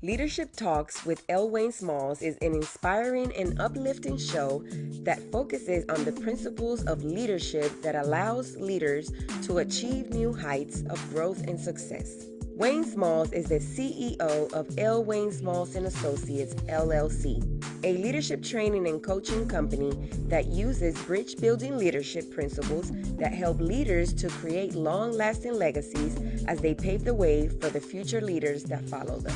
Leadership Talks with L. Wayne Smalls is an inspiring and uplifting show that focuses on the principles of leadership that allows leaders to achieve new heights of growth and success. Wayne Smalls is the CEO of L. Wayne Smalls and Associates, LLC, a leadership training and coaching company that uses bridge-building leadership principles that help leaders to create long-lasting legacies as they pave the way for the future leaders that follow them.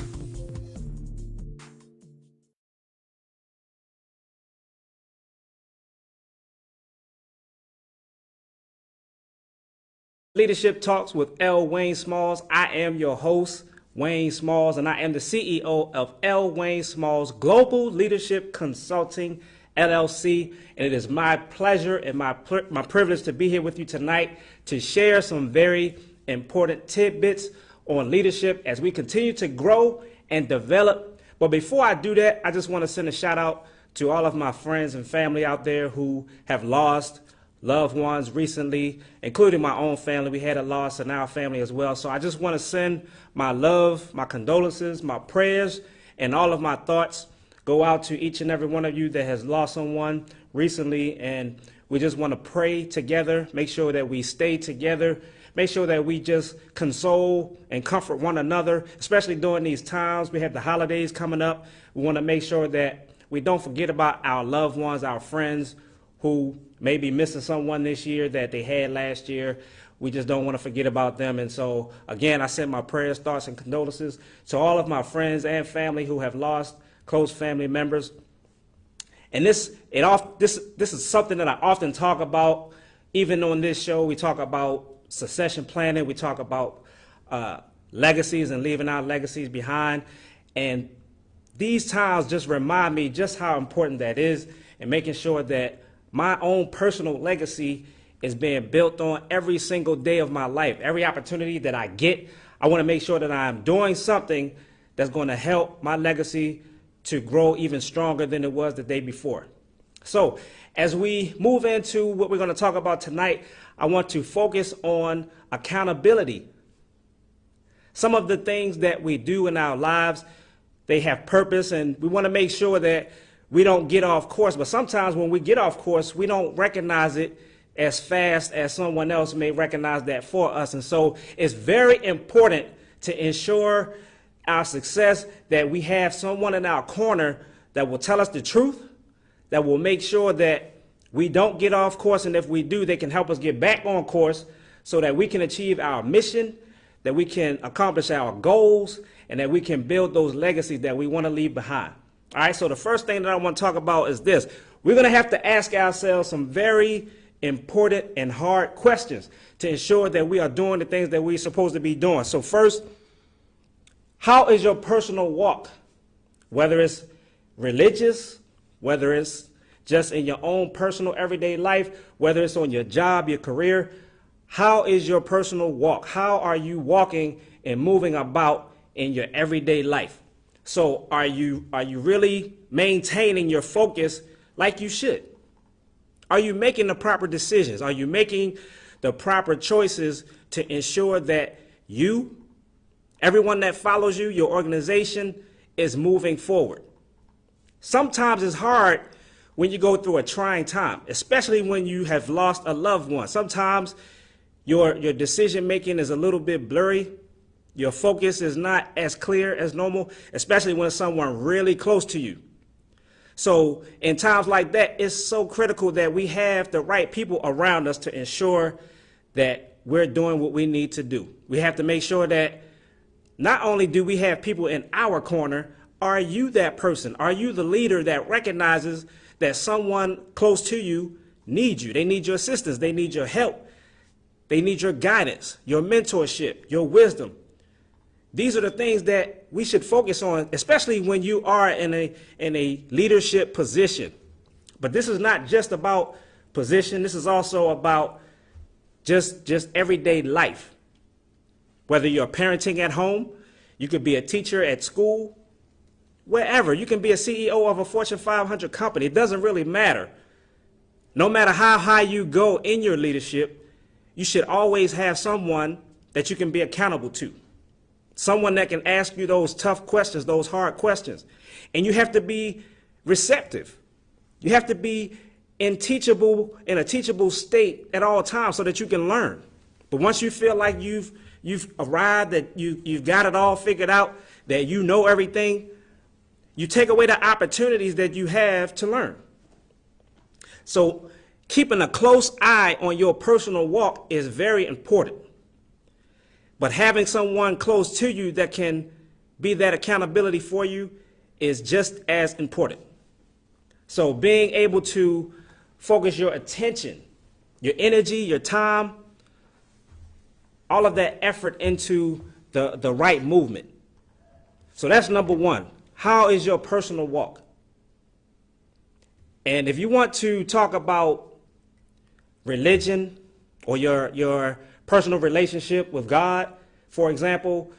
Leadership Talks with L. Wayne Smalls. I am your host, Wayne Smalls, and I am the CEO of L. Wayne Smalls Global Leadership Consulting, LLC. And it is my pleasure and my privilege to be here with you tonight to share some very important tidbits on leadership as we continue to grow and develop. But before I do that, I just want to send a shout out to all of my friends and family out there who have lost loved ones recently, including my own family. We had a loss in our family as well. So I just want to send my love, my condolences, my prayers, and all of my thoughts go out to each and every one of you that has lost someone recently. And we just want to pray together, make sure that we stay together, make sure that we just console and comfort one another, especially during these times. We have the holidays coming up. We want to make sure that we don't forget about our loved ones, our friends who may be missing someone this year that they had last year. We just don't want to forget about them. And so, again, I send my prayers, thoughts, and condolences to all of my friends and family who have lost close family members. And this is something that I often talk about. Even on this show, we talk about succession planning. We talk about legacies and leaving our legacies behind. And these times just remind me just how important that is, and making sure that my own personal legacy is being built on every single day of my life. Every opportunity that I get, I want to make sure that I'm doing something that's going to help my legacy to grow even stronger than it was the day before. So as we move into what we're going to talk about tonight, I want to focus on accountability. Some of the things that we do in our lives, they have purpose, and we want to make sure that we don't get off course. But sometimes when we get off course, we don't recognize it as fast as someone else may recognize that for us. And so it's very important to ensure our success that we have someone in our corner that will tell us the truth, that will make sure that we don't get off course. And if we do, they can help us get back on course so that we can achieve our mission, that we can accomplish our goals, and that we can build those legacies that we want to leave behind. All right, so the first thing that I want to talk about is this. We're going to have to ask ourselves some very important and hard questions to ensure that we are doing the things that we're supposed to be doing. So first, how is your personal walk? Whether it's religious, whether it's just in your own personal everyday life, whether it's on your job, your career, how is your personal walk? How are you walking and moving about in your everyday life? So are you really maintaining your focus like you should? Are you making the proper decisions? Are you making the proper choices to ensure that you, everyone that follows you, your organization, is moving forward? Sometimes it's hard when you go through a trying time, especially when you have lost a loved one. Sometimes your decision making is a little bit blurry. Your focus is not as clear as normal, especially when it's someone really close to you. So in times like that, it's so critical that we have the right people around us to ensure that we're doing what we need to do. We have to make sure that not only do we have people in our corner, are you that person? Are you the leader that recognizes that someone close to you needs you? They need your assistance. They need your help. They need your guidance, your mentorship, your wisdom. These are the things that we should focus on, especially when you are in a leadership position. But this is not just about position. This is also about just everyday life. Whether you're parenting at home, you could be a teacher at school, wherever. You can be a CEO of a Fortune 500 company. It doesn't really matter. No matter how high you go in your leadership, you should always have someone that you can be accountable to. someone that can ask you those tough questions, those hard questions. And you have to be receptive. You have to be in a teachable state at all times so that you can learn. But once you feel like you've arrived, that you've got it all figured out, that you know everything, you take away the opportunities that you have to learn. So keeping a close eye on your personal walk is very important. But having someone close to you that can be that accountability for you is just as important. So being able to focus your attention, your energy, your time, all of that effort into the right movement. So that's number one. How is your personal walk? And if you want to talk about religion or your personal relationship with God, for example,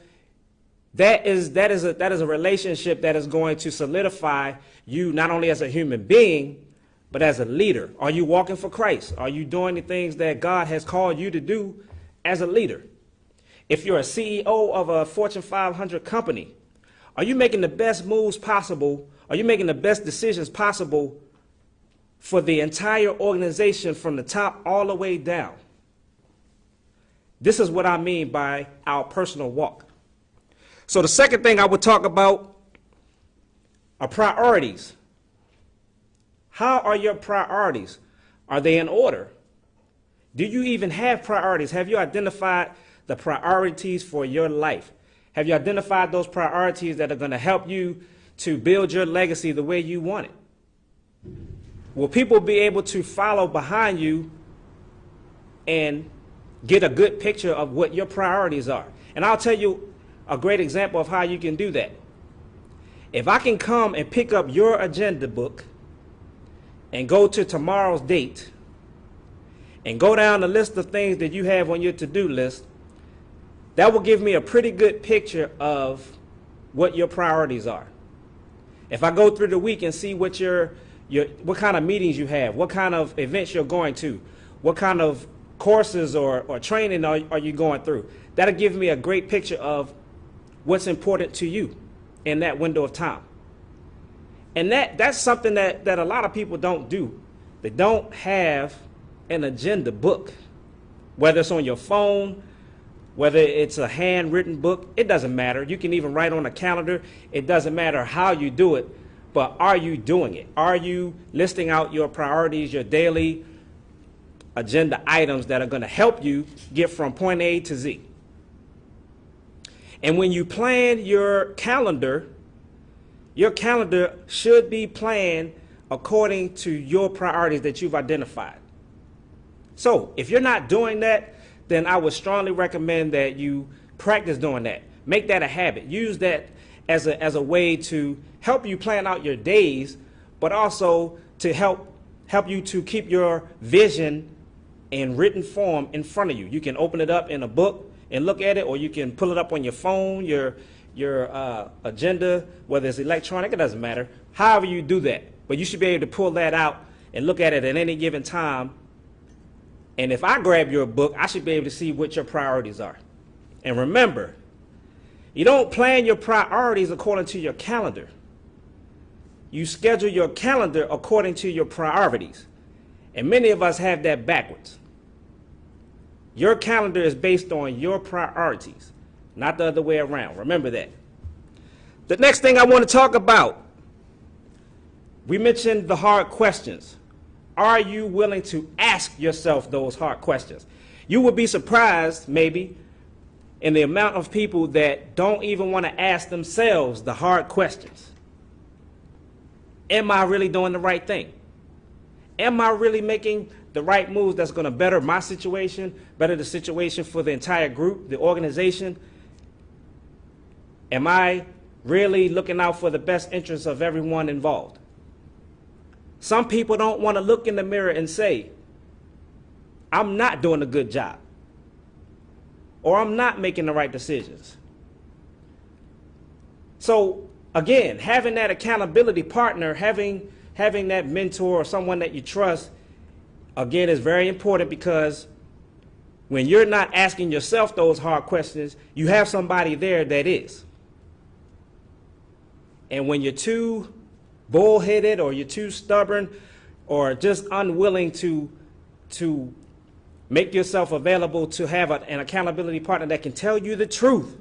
that is a relationship that is going to solidify you not only as a human being, but as a leader. Are you walking for Christ? Are you doing the things that God has called you to do as a leader? If you're a CEO of a Fortune 500 company, are you making the best moves possible? Are you making the best decisions possible for the entire organization from the top all the way down? This is what I mean by our personal walk. So the second thing I would talk about are priorities. How are your priorities? Are they in order? Do you even have priorities? Have you identified the priorities for your life? Have you identified those priorities that are going to help you to build your legacy the way you want it? Will people be able to follow behind you and get a good picture of what your priorities are? And I'll tell you a great example of how you can do that. If I can come and pick up your agenda book and go to tomorrow's date and go down the list of things that you have on your to-do list, that will give me a pretty good picture of what your priorities are. If I go through the week and see what what kind of meetings you have, what kind of events you're going to, what kind of courses or training are you going through, that'll give me a great picture of what's important to you in that window of time. And that's something that a lot of people don't do. They don't have an agenda book, whether it's on your phone, whether it's a handwritten book, it doesn't matter. You can even write on a calendar. It doesn't matter how you do it, but are you doing it? Are you listing out your priorities, your daily agenda items that are going to help you get from point A to Z? And when you plan your calendar should be planned according to your priorities that you've identified. So if you're not doing that, then I would strongly recommend that you practice doing that. Make that a habit. Use that as a way to help you plan out your days, but also to help you to keep your vision in written form in front of you. You can open it up in a book and look at it, or you can pull it up on your phone, your agenda, whether it's electronic, it doesn't matter. However you do that, but you should be able to pull that out and look at it at any given time. And if I grab your book, I should be able to see what your priorities are. And remember, you don't plan your priorities according to your calendar. You schedule your calendar according to your priorities. And many of us have that backwards. Your calendar is based on your priorities, not the other way around. Remember that. The next thing I want to talk about, we mentioned the hard questions. Are you willing to ask yourself those hard questions? You would be surprised, maybe, in the amount of people that don't even want to ask themselves the hard questions. Am I really doing the right thing? Am I really making the right moves that's going to better my situation, better the situation for the entire group, the organization? Am I really looking out for the best interests of everyone involved? Some people don't want to look in the mirror and say, I'm not doing a good job, or I'm not making the right decisions. So again, having that accountability partner, having that mentor or someone that you trust, again, is very important, because When you're not asking yourself those hard questions, you have somebody there that is. And when you're too bullheaded or you're too stubborn or just unwilling to make yourself available to have an accountability partner that can tell you the truth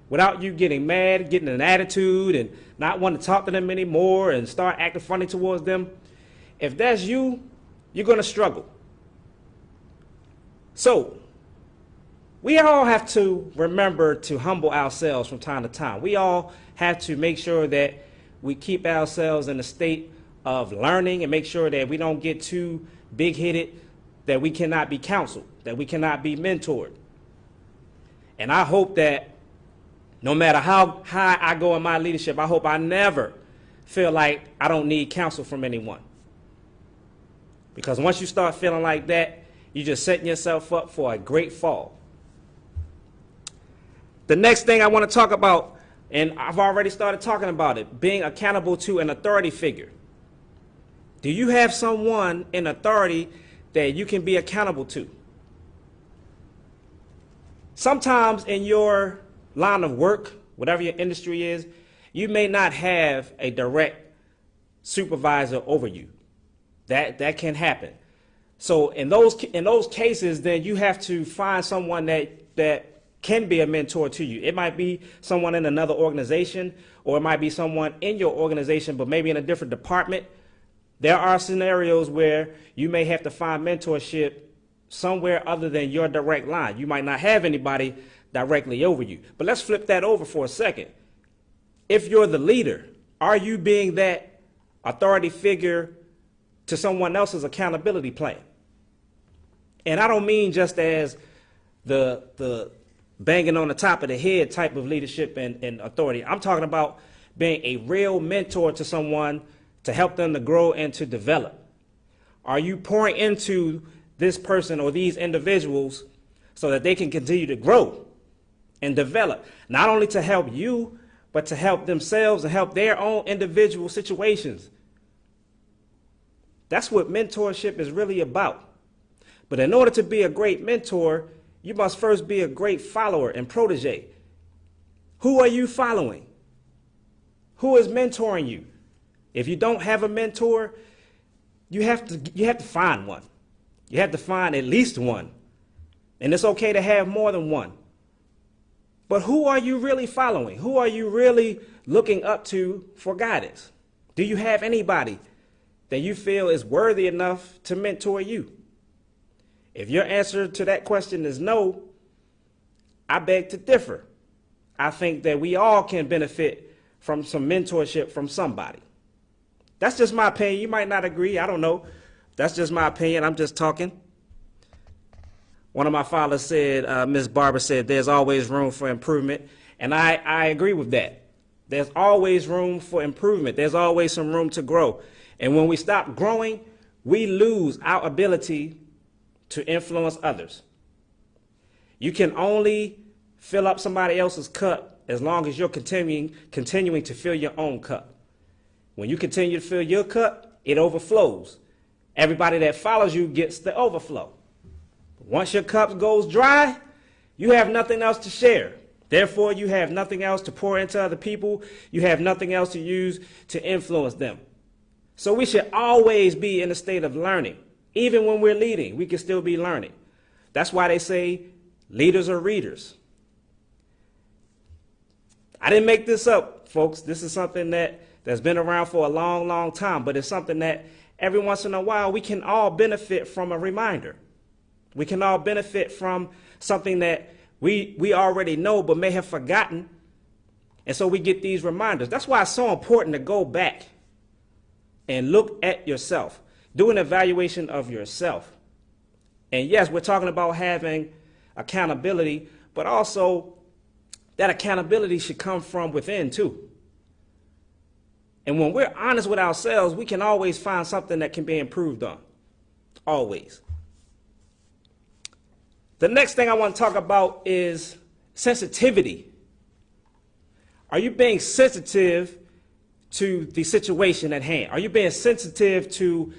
without you getting mad, getting an attitude, and not wanting to talk to them anymore and start acting funny towards them, if that's you, you're going to struggle. So we all have to remember to humble ourselves from time to time. We all have to make sure that we keep ourselves in a state of learning and make sure that we don't get too big-headed, that we cannot be counseled, that we cannot be mentored. And I hope that no matter how high I go in my leadership, I hope I never feel like I don't need counsel from anyone. Because once you start feeling like that, you're just setting yourself up for a great fall. The next thing I want to talk about, and I've already started talking about it, being accountable to an authority figure. Do you have someone in authority that you can be accountable to? Sometimes in your line of work, whatever your industry is, you may not have a direct supervisor over you. That can happen. So in those cases, then you have to find someone that can be a mentor to you. It might be someone in another organization, or it might be someone in your organization, but maybe in a different department. There are scenarios where you may have to find mentorship somewhere other than your direct line. You might not have anybody directly over you. But let's flip that over for a second. If you're the leader, are you being that authority figure to someone else's accountability plan? And I don't mean just as the banging on the top of the head type of leadership and authority. I'm talking about being a real mentor to someone to help them to grow and to develop. Are you pouring into this person or these individuals so that they can continue to grow and develop, not only to help you, but to help themselves and help their own individual situations? That's what mentorship is really about. But in order to be a great mentor, you must first be a great follower and protege. Who are you following? Who is mentoring you? If you don't have a mentor, you have to find one. You have to find at least one. And it's okay to have more than one. But who are you really following? Who are you really looking up to for guidance? Do you have anybody that you feel is worthy enough to mentor you? If your answer to that question is no, I beg to differ. I think that we all can benefit from some mentorship from somebody. That's just my opinion. You might not agree. I don't know. That's just my opinion. I'm just talking. One of my fathers said, Miss Barber said, there's always room for improvement. And I agree with that. There's always room for improvement. There's always some room to grow. And when we stop growing, we lose our ability to influence others. You can only fill up somebody else's cup as long as you're continuing to fill your own cup. When you continue to fill your cup, it overflows. Everybody that follows you gets the overflow. Once your cup goes dry, you have nothing else to share. Therefore, you have nothing else to pour into other people. You have nothing else to use to influence them. So we should always be in a state of learning. Even when we're leading, we can still be learning. That's why they say leaders are readers. I didn't make this up, folks. This is something that's been around for a long, long time, but it's something that every once in a while we can all benefit from a reminder. We can all benefit from something that we already know but may have forgotten, and so we get these reminders. That's why it's so important to go back and look at yourself. Do an evaluation of yourself. And yes, we're talking about having accountability, but also that accountability should come from within too. And when we're honest with ourselves, we can always find something that can be improved on. Always. The next thing I want to talk about is sensitivity. Are you being sensitive to the situation at hand? Are you being sensitive to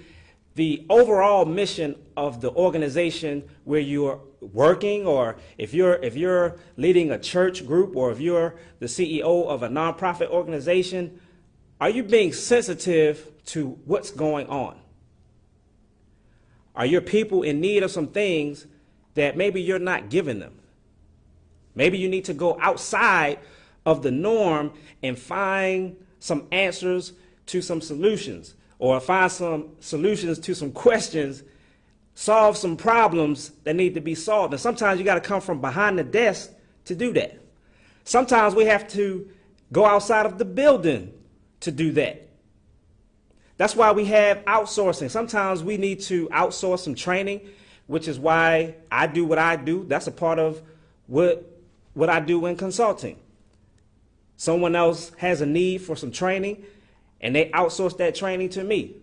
the overall mission of the organization where you're working, or if you're leading a church group, or if you're the CEO of a nonprofit organization, are you being sensitive to what's going on? Are your people in need of some things that maybe you're not giving them? Maybe you need to go outside of the norm and find some answers to some solutions, or find some solutions to some questions, solve some problems that need to be solved. And sometimes you got to come from behind the desk to do that. Sometimes we have to go outside of the building to do that. That's why we have outsourcing. Sometimes we need to outsource some training, which is why I do what I do. That's a part of what I do in consulting. Someone else has a need for some training, and they outsource that training to me.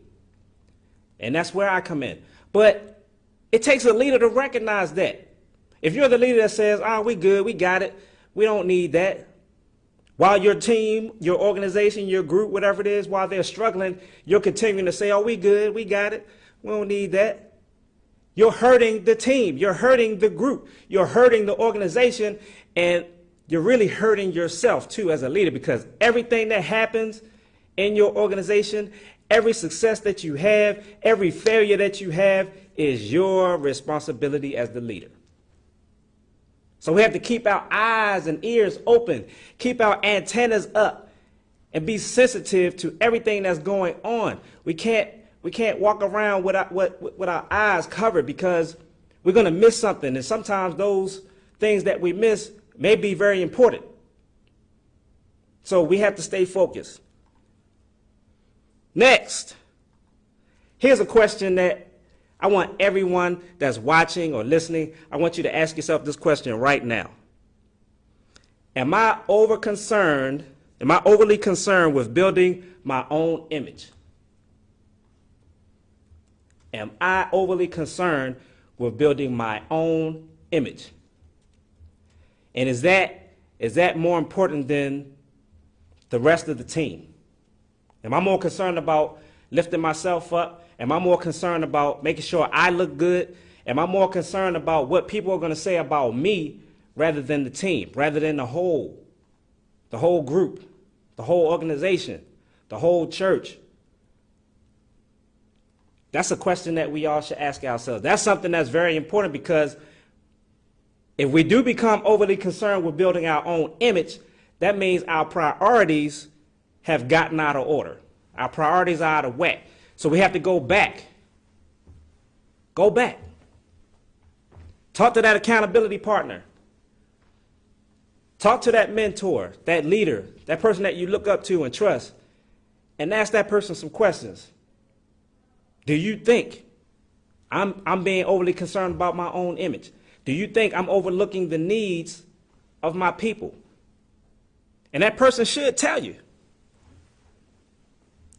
And that's where I come in. But it takes a leader to recognize that. If you're the leader that says, we good, we got it, we don't need that, while your team, your organization, your group, whatever it is, while they're struggling, you're continuing to say, we good, we got it, we don't need that. You're hurting the team, you're hurting the group, you're hurting the organization, and you're really hurting yourself too as a leader, because everything that happens in your organization, every success that you have, every failure that you have is your responsibility as the leader. So we have to keep our eyes and ears open, keep our antennas up, and be sensitive to everything that's going on. We can't walk around with our eyes covered, because we're going to miss something. And sometimes those things that we miss may be very important. So we have to stay focused. Next, here's a question that I want everyone that's watching or listening, I want you to ask yourself this question right now. Am I overly concerned with building my own image? Am I overly concerned with building my own image? And is that more important than the rest of the team? Am I more concerned about lifting myself up? Am I more concerned about making sure I look good? Am I more concerned about what people are going to say about me rather than the team, rather than the whole group, the whole organization, the whole church? That's a question that we all should ask ourselves. That's something that's very important, because if we do become overly concerned with building our own image, that means our priorities have gotten out of order. Our priorities are out of whack. So we have to go back. Go back. Talk to that accountability partner. Talk to that mentor, that leader, that person that you look up to and trust, and ask that person some questions. Do you think I'm being overly concerned about my own image? Do you think I'm overlooking the needs of my people? And that person should tell you.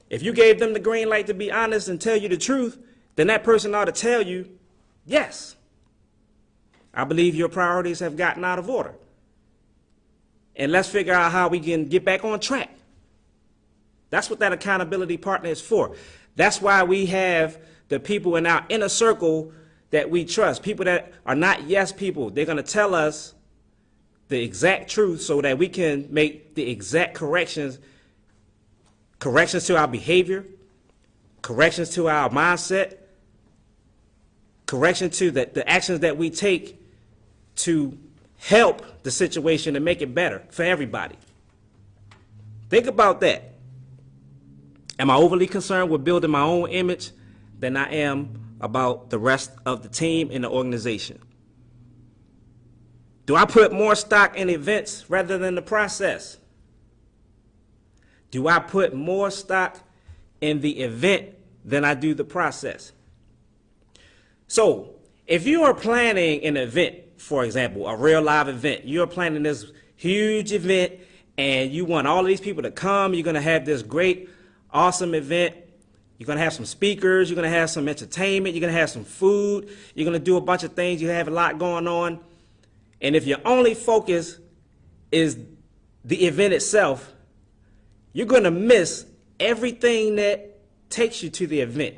If you gave them the green light to be honest and tell you the truth, then that person ought to tell you, yes, I believe your priorities have gotten out of order. And let's figure out how we can get back on track. That's what that accountability partner is for. That's why we have the people in our inner circle that we trust, people that are not yes people. They're going to tell us the exact truth so that we can make the exact corrections to our behavior, corrections to our mindset, correction to the actions that we take to help the situation and make it better for everybody. Think about that. Am I overly concerned with building my own image than I am about the rest of the team and the organization? Do I put more stock in events rather than the process? Do I put more stock in the event than I do the process? So if you are planning an event, for example, a real live event, you're planning this huge event and you want all these people to come, you're going to have this great, awesome event. You're going to have some speakers, you're going to have some entertainment, you're going to have some food, you're going to do a bunch of things, you have a lot going on. And if your only focus is the event itself, you're going to miss everything that takes you to the event.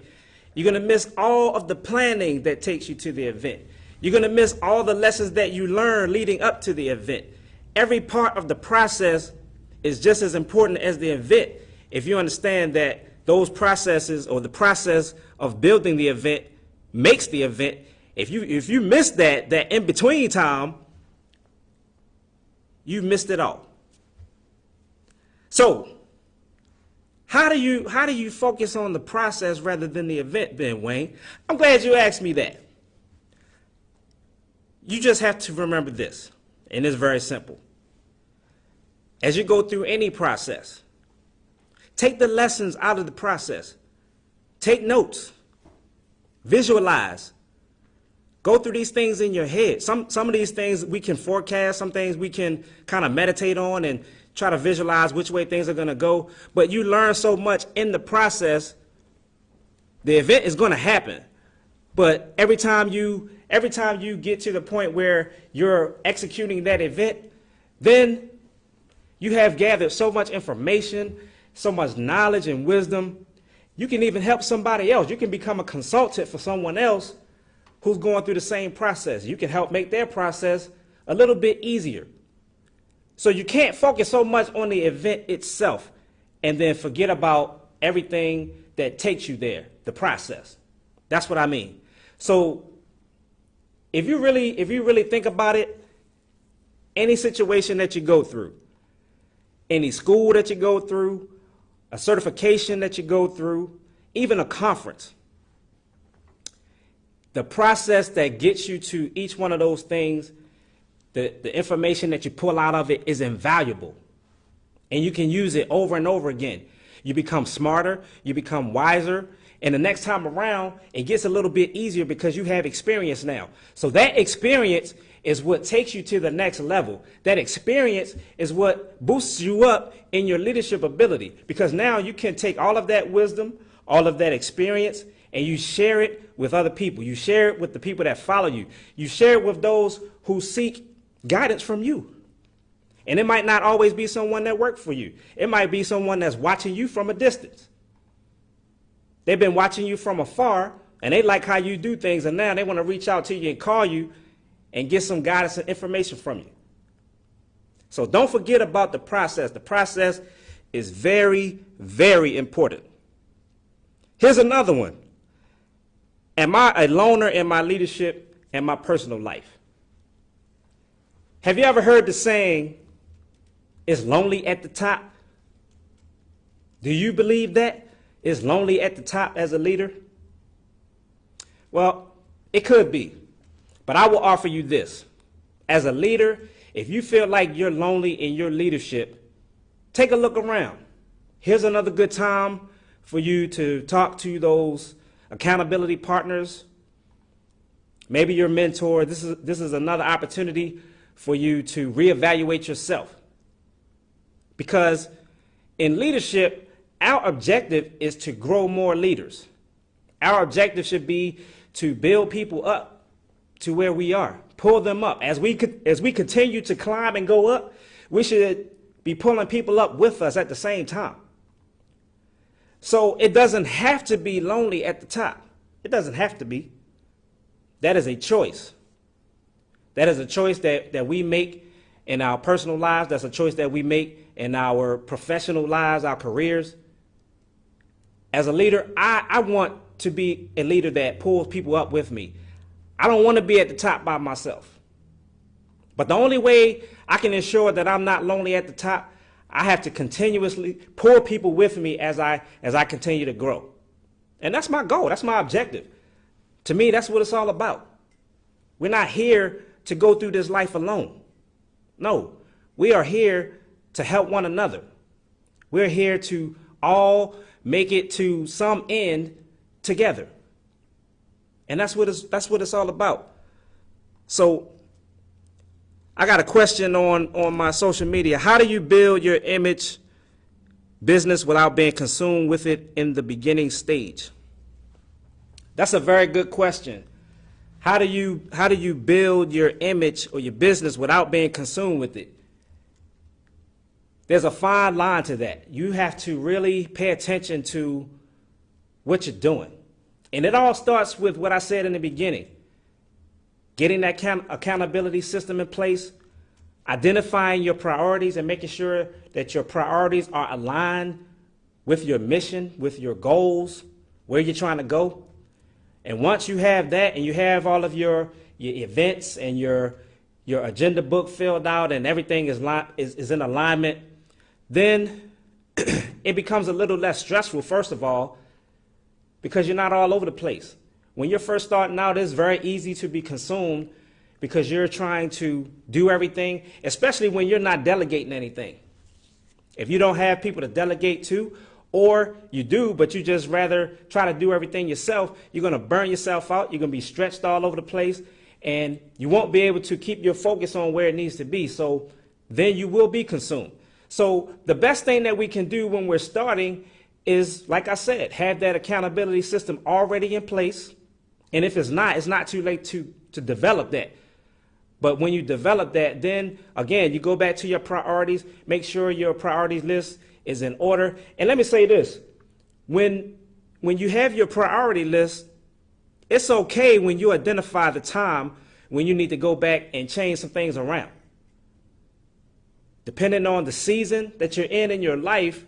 You're going to miss all of the planning that takes you to the event. You're going to miss all the lessons that you learn leading up to the event. Every part of the process is just as important as the event if you understand that those processes or the process of building the event makes the event. If you miss that in between time, you've missed it all. So how do you focus on the process rather than the event then, Wayne? I'm glad you asked me that. You just have to remember this, and it's very simple. As you go through any process, take the lessons out of the process. Take notes. Visualize. Go through these things in your head. Some of these things we can forecast, some things we can kind of meditate on and try to visualize which way things are going to go. But you learn so much in the process. The event is going to happen. But every time you get to the point where you're executing that event, then you have gathered so much information, so much knowledge and wisdom. You can even help somebody else. You can become a consultant for someone else who's going through the same process. You can help make their process a little bit easier. So you can't focus so much on the event itself and then forget about everything that takes you there, the process. That's what I mean. So if you really think about it, any situation that you go through, any school that you go through, a certification that you go through, even a conference, the process that gets you to each one of those things, the information that you pull out of it is invaluable. And you can use it over and over again. You become smarter, you become wiser, and the next time around, it gets a little bit easier because you have experience now. So that experience is what takes you to the next level. That experience is what boosts you up in your leadership ability, because now you can take all of that wisdom, all of that experience, and you share it with other people. You share it with the people that follow you. You share it with those who seek guidance from you. And it might not always be someone that worked for you. It might be someone that's watching you from a distance. They've been watching you from afar, and they like how you do things, and now they want to reach out to you and call you and get some guidance and information from you. So don't forget about the process. The process is very, very important. Here's another one. Am I a loner in my leadership and my personal life? Have you ever heard the saying, it's lonely at the top? Do you believe that? It's lonely at the top as a leader? Well, it could be. But I will offer you this. As a leader, if you feel like you're lonely in your leadership, take a look around. Here's another good time for you to talk to those accountability partners, maybe your mentor. This is another opportunity for you to reevaluate yourself. Because in leadership, our objective is to grow more leaders. Our objective should be to build people up to where we are, pull them up. As we continue to climb and go up, we should be pulling people up with us at the same time. So it doesn't have to be lonely at the top. It doesn't have to be. That is a choice. That is a choice that we make in our personal lives. That's a choice that we make in our professional lives, our careers. As a leader, I want to be a leader that pulls people up with me. I don't want to be at the top by myself. But the only way I can ensure that I'm not lonely at the top, I have to continuously pull people with me as I continue to grow. And that's my goal. That's my objective. To me, that's what it's all about. We're not here to go through this life alone. No, we are here to help one another. We're here to all make it to some end together. And that's what it's all about. So I got a question on my social media. How do you build your image business without being consumed with it in the beginning stage? That's a very good question. How do you build your image or your business without being consumed with it? There's a fine line to that. You have to really pay attention to what you're doing. And it all starts with what I said in the beginning, getting that accountability system in place, identifying your priorities and making sure that your priorities are aligned with your mission, with your goals, where you're trying to go. And once you have that and you have all of your events and your agenda book filled out and everything is in alignment, then it becomes a little less stressful, first of all, because you're not all over the place. When you're first starting out, it's very easy to be consumed because you're trying to do everything, especially when you're not delegating anything. If you don't have people to delegate to, or you do, but you just rather try to do everything yourself, you're going to burn yourself out. You're going to be stretched all over the place, and you won't be able to keep your focus on where it needs to be. So then you will be consumed. So the best thing that we can do when we're starting is, like I said, have that accountability system already in place. And if it's not too late to develop that. But when you develop that, then again, you go back to your priorities, make sure your priorities list is in order. And let me say this, when you have your priority list, it's okay when you identify the time when you need to go back and change some things around. Depending on the season that you're in your life,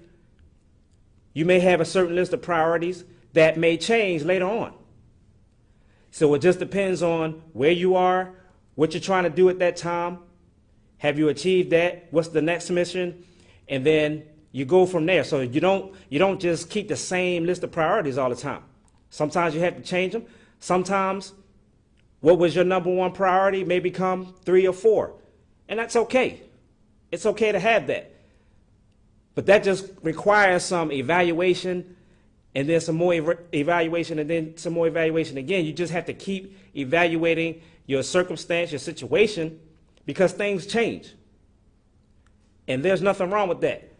you may have a certain list of priorities that may change later on. So it just depends on where you are, what you're trying to do at that time. Have you achieved that? What's the next mission? And then you go from there. So you don't just keep the same list of priorities all the time. Sometimes you have to change them. Sometimes what was your number one priority may become 3 or 4. And that's okay. It's okay to have that. But that just requires some evaluation, and then some more evaluation, and then some more evaluation again. You just have to keep evaluating your circumstance, your situation, because things change. And there's nothing wrong with that.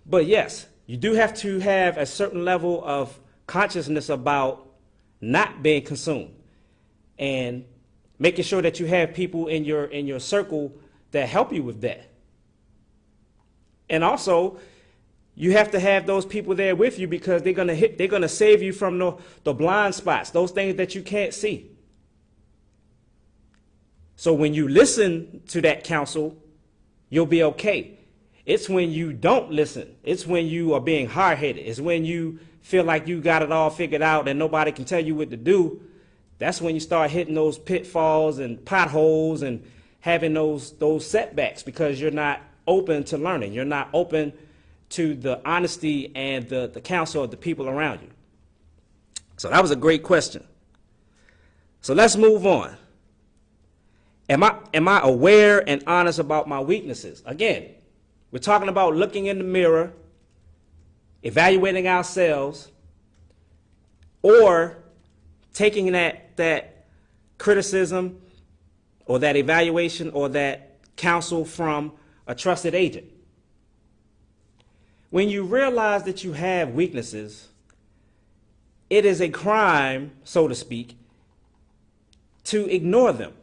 But yes, you do have to have a certain level of consciousness about not being consumed, and making sure that you have people in your circle that help you with that. And also, you have to have those people there with you, because they're gonna save you from the blind spots, those things that you can't see. So when you listen to that counsel, you'll be okay. It's when you don't listen, it's when you are being hard-headed, it's when you feel like you got it all figured out and nobody can tell you what to do. That's when you start hitting those pitfalls and potholes and having those setbacks, because you're not open to learning. You're not open to the honesty and the counsel of the people around you. So that was a great question. So let's move on. Am I aware and honest about my weaknesses? Again, we're talking about looking in the mirror, evaluating ourselves, or taking that criticism or that evaluation or that counsel from a trusted agent. When you realize that you have weaknesses, it is a crime, so to speak, to ignore them.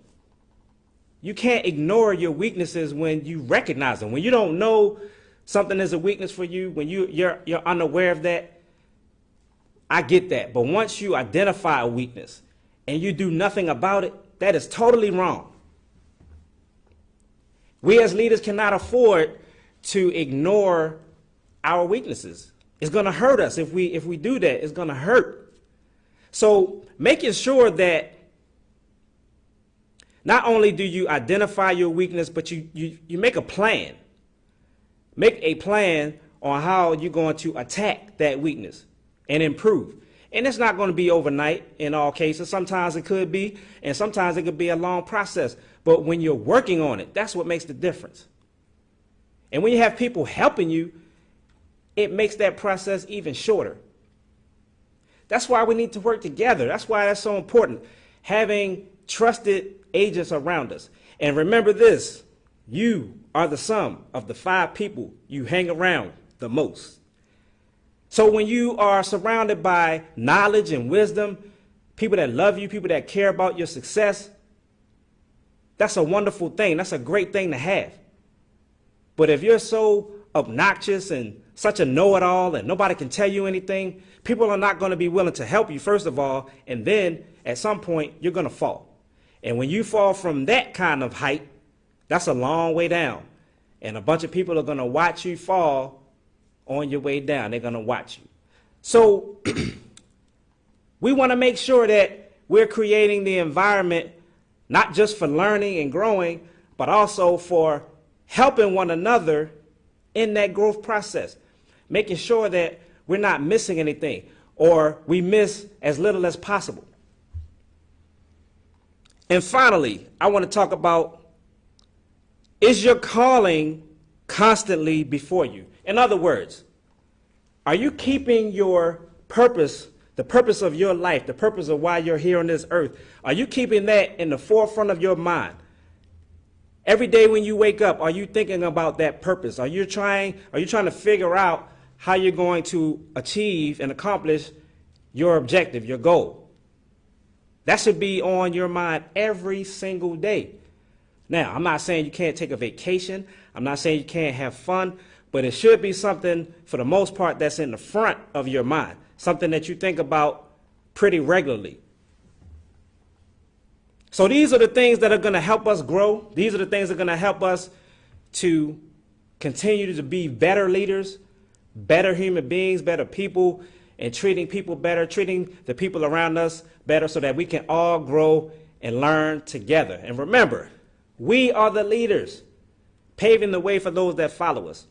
You can't ignore your weaknesses when you recognize them. When you don't know something is a weakness for you, when you're unaware of that, I get that. But once you identify a weakness and you do nothing about it, that is totally wrong. We as leaders cannot afford to ignore our weaknesses. It's going to hurt us if we do that. It's going to hurt. So making sure that not only do you identify your weakness, but you make a plan. Make a plan on how you're going to attack that weakness and improve. And it's not going to be overnight in all cases. Sometimes it could be, and sometimes it could be a long process. But when you're working on it, that's what makes the difference. And when you have people helping you, it makes that process even shorter. That's why we need to work together. That's why that's so important. Having trusted agents around us. And remember this, you are the sum of the 5 people you hang around the most. So when you are surrounded by knowledge and wisdom, people that love you, people that care about your success, that's a wonderful thing. That's a great thing to have. But if you're so obnoxious and such a know-it-all and nobody can tell you anything, people are not going to be willing to help you, first of all, and then at some point you're going to fall. And when you fall from that kind of height, that's a long way down. And a bunch of people are going to watch you fall on your way down. They're going to watch you. So we want to make sure that we're creating the environment not just for learning and growing, but also for helping one another in that growth process, making sure that we're not missing anything or we miss as little as possible. And finally, I want to talk about, is your calling constantly before you? In other words, are you keeping your purpose, the purpose of your life, the purpose of why you're here on this earth, are you keeping that in the forefront of your mind? Every day when you wake up, are you thinking about that purpose? Are you trying to figure out how you're going to achieve and accomplish your objective, your goal? That should be on your mind every single day. Now, I'm not saying you can't take a vacation. I'm not saying you can't have fun, but it should be something, for the most part, that's in the front of your mind, something that you think about pretty regularly. So these are the things that are going to help us grow. These are the things that are going to help us to continue to be better leaders, better human beings, better people, and treating people better, treating the people around us better so that we can all grow and learn together. And remember, we are the leaders, paving the way for those that follow us.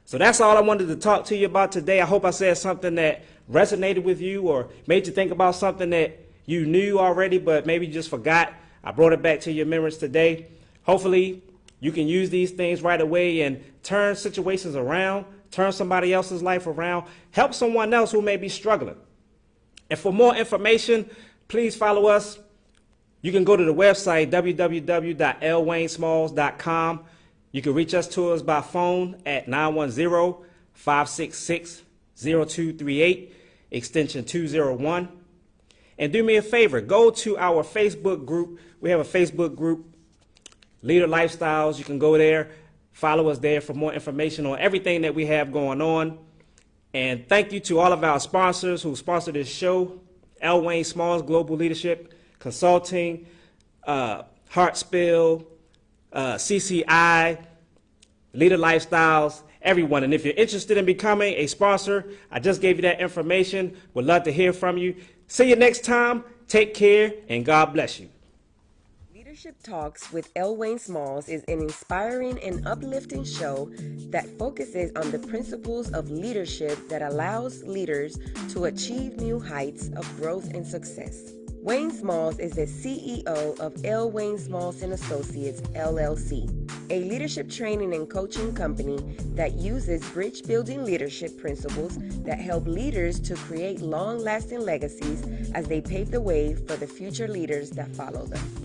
So that's all I wanted to talk to you about today. I hope I said something that resonated with you or made you think about something that you knew already, but maybe you just forgot. I brought it back to your memories today. Hopefully, you can use these things right away and turn situations around, turn somebody else's life around, help someone else who may be struggling. And for more information, please follow us. You can go to the website, www.lwaynesmalls.com. You can reach us by phone at 910-566-0238, extension 201. And do me a favor, go to our Facebook group. We have a Facebook group, Leader Lifestyles. You can go there, follow us there for more information on everything that we have going on. And thank you to all of our sponsors who sponsor this show, L. Wayne Smalls Global Leadership Consulting, Heartspill, CCI, Leader Lifestyles, everyone. And if you're interested in becoming a sponsor, I just gave you that information. Would love to hear from you. See you next time. Take care, and God bless you. Leadership Talks with L. Wayne Smalls is an inspiring and uplifting show that focuses on the principles of leadership that allows leaders to achieve new heights of growth and success. Wayne Smalls is the CEO of L. Wayne Smalls & Associates, LLC, a leadership training and coaching company that uses bridge-building leadership principles that help leaders to create long-lasting legacies as they pave the way for the future leaders that follow them.